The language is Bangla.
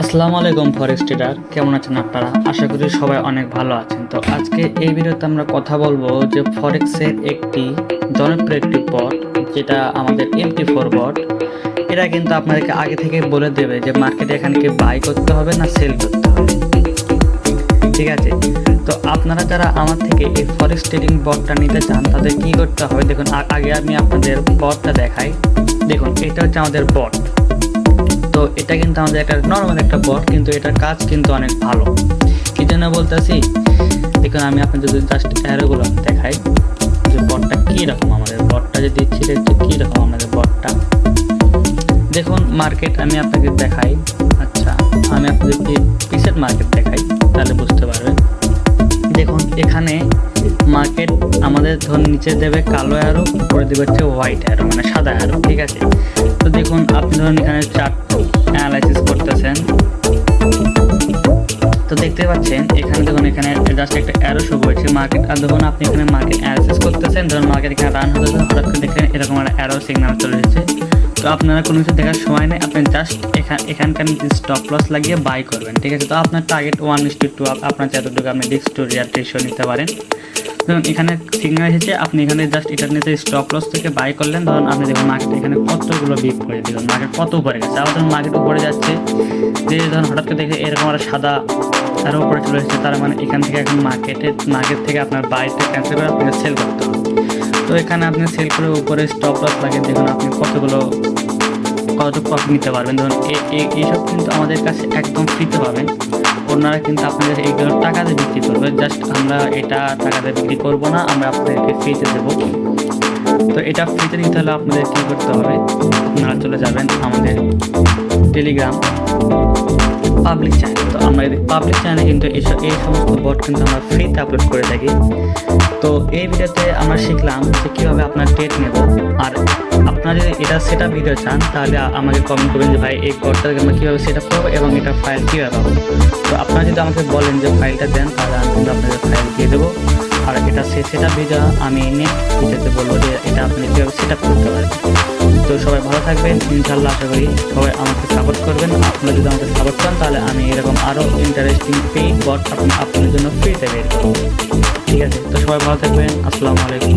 আসসালামু আলাইকুম ফরেক্স ট্রেডার, কেমন আছেন আপনারা? আশা করি সবাই অনেক ভালো আছেন। তো আজকে এই ভিডিওতে আমরা কথা বলবো যে ফরেক্সের একটি জনপ্রিয় একটি বট, যেটা আমাদের MT4 বট। এটা কিন্তু আপনাদেরকে আগে থেকে বলে দেবে যে মার্কেটে এখানে কি বাই করতে হবে না সেল করতে হবে, ঠিক আছে? তো আপনারা যারা আমার থেকে এই ফরেক্স ট্রেডিং বটটা নিতে চান তাদের কি করতে হবে দেখুন। আগে আমি আপনাদের বটটা দেখাই। দেখুন, এটা হচ্ছে আমাদের বট। তো এটা কিন্তু আমাদের একটা নর্মাল একটা বট, কিন্তু এটার কাজ কিন্তু অনেক ভালো। কি জন্য বলতেছি দেখুন, আমি আপনাদের যদি জাস্ট অ্যারোগুলো দেখাই যে বটটা কীরকম। আমাদের বটটা যে দিচ্ছি দেখছি কীরকম আমাদের বটটা। দেখুন মার্কেট আমি আপনাকে দেখাই। আচ্ছা, আমি আপনাদের প্রিসেট মার্কেট দেখাই, তাহলে বুঝতে পারবেন। দেখুন এখানে মার্কেট আমাদের ধরুন নিচে দেবে কালো অ্যারো, উপরে দেবে হচ্ছে হোয়াইট অ্যারো, মানে সাদা অ্যারো, ঠিক আছে? তো দেখুন আপনি ধরুন এখানে চার্ট অ্যানালাইসিস করতেছেন, তো দেখতে পাচ্ছেন এখানে দেখুন এখানে জাস্ট একটা অ্যারো শো করেছে মার্কেট। আর দেখুন আপনি এখানে মার্কেট অ্যানালাইসিস করতেছেন, ধরুন মার্কেট এখানে রান হতেছে, হঠাৎ করে দেখেন এরকম একটা অ্যারো সিগন্যাল চলে এসেছে। তো আপনারা কোনো কিছু দেখার সময় নেই, আপনি জাস্ট এখানকার স্টপ লস লাগিয়ে বাই করবেন, ঠিক আছে? তো আপনার টার্গেট 1:2, আপনার যতটুকু আপনি রিস্ক টু রিওয়ার্ড রেশিও নিতে পারেন। ধরুন এখানে সিগন্যাল এসেছে, আপনি এখানে জাস্ট এটার নিচে স্টপ লস থেকে বাই করলেন। ধরুন আপনি দেখুন মার্কেট এখানে কতগুলো বিপ করে দিলেন, মার্কেট কত উপরে গেছে। আবার ধরুন মার্কেট উপরে যাচ্ছে, যে ধরুন হঠাৎ করে দেখে এরকম একটা সাদা আরও উপরে চলে এসেছে, তার মানে এখান থেকে এখন মার্কেট থেকে আপনার বাইটা ক্যান্সেল করে আপনাকে সেল করতে হবে। তো এখানে আপনি সেল করে উপরে স্টপ লস লাগিয়ে দেখুন আপনি কতটুকু প্রফিট নিতে পারবেন। ধরুন এইসব কিন্তু আমাদের কাছে একদম ফ্রিতে পাবেন। ওনারা কিন্তু আপনাদের এইগুলো টাকাতে বিক্রি করবে, জাস্ট আমরা এটা টাকাতে বিক্রি করবো না, আমরা আপনাদেরকে ফ্রিতে দেবো। তো এটা ফ্রিতে নিতে হলে আপনাদের কী করতে হবে, আপনারা চলে যাবেন আমাদের টেলিগ্রাম পাবলিক চ্যানেল। তো আমরা পাবলিক চ্যানেলে কিন্তু এই সমস্ত বট কিন্তু আমরা ফ্রিতে আপলোড করে থাকি। তো এই ভিডিওতে আমরা শিখলাম যে কীভাবে আপনার ট্রেড নেব। আর আপনারা যদি এটা সেট আপ ভিডিও চান তাহলে আমাকে কমেন্ট করবেন যে ভাই এই বটটাকে আমরা কীভাবে সেট আপ করবো এবং এটা ফাইল কীভাবে পাবো। তো আপনারা যদি আমাকে বলেন যে ফাইলটা দেন, তাহলে আমি কিন্তু আপনাদের ফাইল দিয়ে দেবো। আর এটা সেট আপ ভিডিও আমি নেক্সট ভিডিওতে বলবো যে এটা আপনি কীভাবে সেট আপ করতে পারেন। তো সবাই ভালো থাকবেন, ইনশাল্লাহ আশা করি সবাই আমাকে সাপোর্ট করবেন। আপনারা যদি আমাকে সাপোর্ট করেন তাহলে আমি এরকম আরও ইন্টারেস্টিং পেইড বট আপনাদের জন্য ফ্রিতে বের করবো, ঠিক আছে? তো সবাই ভালো থাকবেন, আসসালামু আলাইকুম।